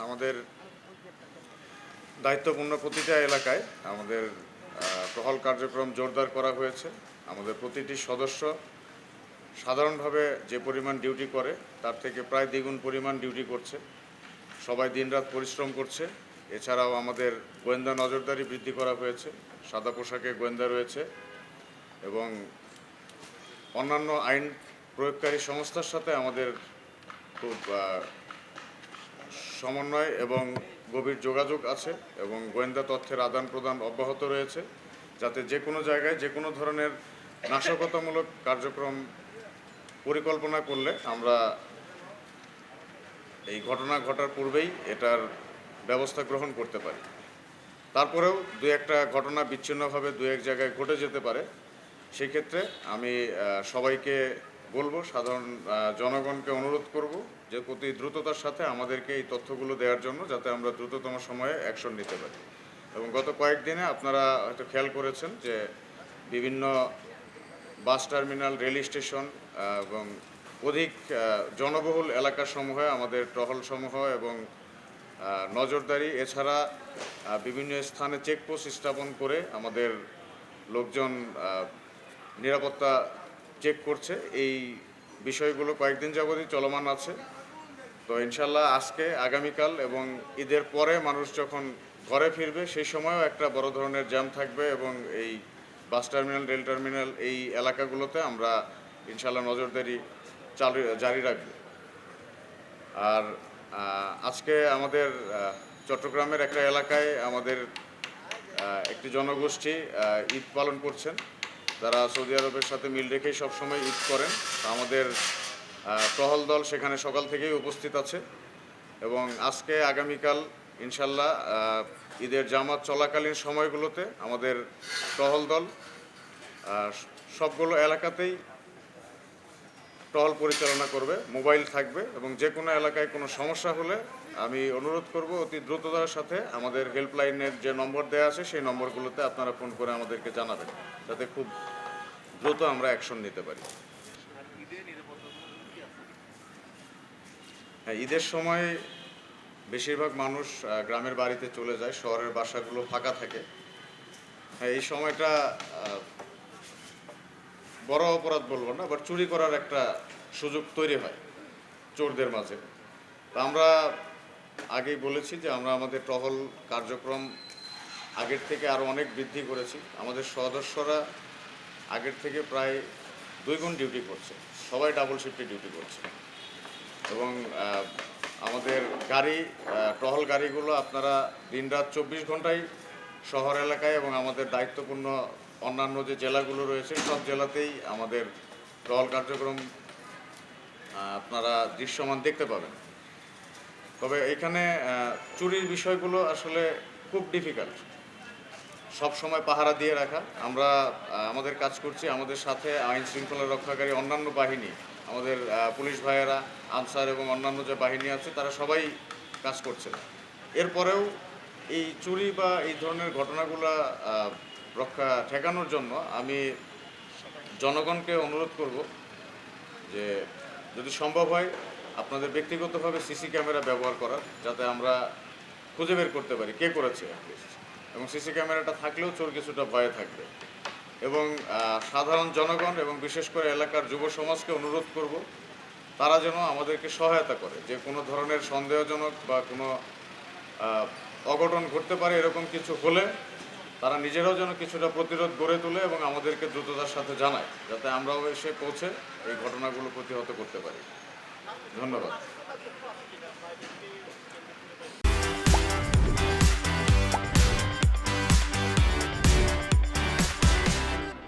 আমাদের দায়িত্বপূর্ণ প্রতিটা এলাকায় আমাদের টহল কার্যক্রম জোরদার করা হয়েছে। আমাদের প্রতিটি সদস্য সাধারণভাবে যে পরিমাণ ডিউটি করে তার থেকে প্রায় দ্বিগুণ পরিমাণ ডিউটি করছে। সবাই দিনরাত পরিশ্রম করছে। এছাড়াও আমাদের গোয়েন্দা নজরদারি বৃদ্ধি করা হয়েছে। সাদা পোশাকে গোয়েন্দা রয়েছে এবং অন্যান্য আইন প্রয়োগকারী সংস্থার সাথে আমাদের খুব সমন্বয় এবং গভীর যোগাযোগ আছে এবং গোয়েন্দা তথ্যের আদান প্রদান অব্যাহত রয়েছে, যাতে যে কোনো জায়গায় যে কোনো ধরনের নাশকতামূলক কার্যক্রম পরিকল্পনা করলে আমরা এই ঘটনা ঘটার পূর্বেই এটার ব্যবস্থা গ্রহণ করতে পারি। তারপরেও দু একটা ঘটনা বিচ্ছিন্নভাবে দু এক জায়গায় ঘটে যেতে পারে। সেই ক্ষেত্রে আমি সবাইকে বলবো, সাধারণ জনগণকে অনুরোধ করব যে অতি দ্রুততার সাথে আমাদেরকে এই তথ্যগুলো দেওয়ার জন্য, যাতে আমরা দ্রুততম সময়ে অ্যাকশন নিতে পারি। এবং গত কয়েকদিনে আপনারা হয়তো খেয়াল করেছেন যে বিভিন্ন বাস টার্মিনাল, রেল স্টেশন এবং অধিক জনবহুল এলাকাসমূহে আমাদের টহলসমূহ এবং নজরদারি, এছাড়া বিভিন্ন স্থানে চেকপোস্ট স্থাপন করে আমাদের লোকজন নিরাপত্তা চেক করছে। এই বিষয়গুলো কয়েকদিন যাবতই চলমান আছে। তো ইনশাল্লাহ আজকে, আগামীকাল এবং ঈদের পরে মানুষ যখন ঘরে ফিরবে সেই সময়ও একটা বড় ধরনের জ্যাম থাকবে এবং এই বাস টার্মিনাল, রেল টার্মিনাল এই এলাকাগুলোতে আমরা ইনশাল্লাহ নজরদারি জারি রাখব। আর আজকে আমাদের চট্টগ্রামের একটা এলাকায় আমাদের একটি জনগোষ্ঠী ঈদ পালন করছেন, যারা সৌদি আরবের সাথে মিল রেখেই সবসময় ঈদ করেন। আমাদের টহল দল সেখানে সকাল থেকেই উপস্থিত আছে এবং আজকে আগামীকাল ইনশাল্লাহ ঈদের জামাত চলাকালীন সময়গুলোতে আমাদের টহল দল সবগুলো এলাকাতেই টহল পরিচালনা করবে, মোবাইল থাকবে এবং যে কোনো এলাকায় কোনো সমস্যা হলে আমি অনুরোধ করব অতি দ্রুততার সাথে আমাদের হেল্পলাইনের যে নম্বর দেওয়া আছে সেই নম্বরগুলোতে আপনারা ফোন করে আমাদেরকে জানাবেন, যাতে খুব দ্রুত আমরা অ্যাকশন নিতে পারি। হ্যাঁ, ঈদের সময় বেশিরভাগ মানুষ গ্রামের বাড়িতে চলে যায়, শহরের বাসাগুলো ফাঁকা থাকে। হ্যাঁ, এই সময়টা বড় অপরাধ বলবো না, বাট চুরি করার একটা সুযোগ তৈরি হয় চোরদের মাঝে। তা আমরা আগেই বলেছি যে আমরা আমাদের টহল কার্যক্রম আগের থেকে আরও অনেক বৃদ্ধি করেছি। আমাদের সদস্যরা আগের থেকে প্রায় 2 গুণ ডিউটি করছে, সবাই ডাবল শিফটে ডিউটি করছে এবং আমাদের গাড়ি, টহল গাড়িগুলো আপনারা দিনরাত 24 ঘন্টায় শহর এলাকায় এবং আমাদের দায়িত্বপূর্ণ অন্যান্য যে জেলাগুলো রয়েছে সব জেলাতেই আমাদের টহল কার্যক্রম আপনারা দৃশ্যমান দেখতে পাবেন। তবে এখানে চুরির বিষয়গুলো আসলে খুব ডিফিকাল্ট, সব সময় পাহারা দিয়ে রাখা। আমরা আমাদের কাজ করছি, আমাদের সাথে আইন শৃঙ্খলা রক্ষাকারী অন্যান্য বাহিনী, আমাদের পুলিশ ভাইয়েরা, আনসার এবং অন্যান্য যে বাহিনী আছে তারা সবাই কাজ করছে। এরপরেও এই চুরি বা এই ধরনের ঘটনাগুলো ঠেকানোর জন্য আমি জনগণকে অনুরোধ করব যে যদি সম্ভব হয় আপনাদের ব্যক্তিগতভাবে সিসি ক্যামেরা ব্যবহার করার, যাতে আমরা খুঁজে বের করতে পারি কে করেছে এবং সিসি ক্যামেরাটা থাকলেও চোর কিছুটা ভয়ে থাকবে। এবং সাধারণ জনগণ এবং বিশেষ করে এলাকার যুব সমাজকে অনুরোধ করব তারা যেন আমাদেরকে সহায়তা করে, যে কোনো ধরনের সন্দেহজনক বা কোনো অঘটন ঘটতে পারে এরকম কিছু হলে তারা নিজেরাও যেন কিছুটা প্রতিরোধ গড়ে তোলে এবং আমাদেরকে দ্রুততার সাথে জানায়, যাতে আমরাও এসে পৌঁছে এই ঘটনাগুলো প্রতিহত করতে পারি। ধন্যবাদ।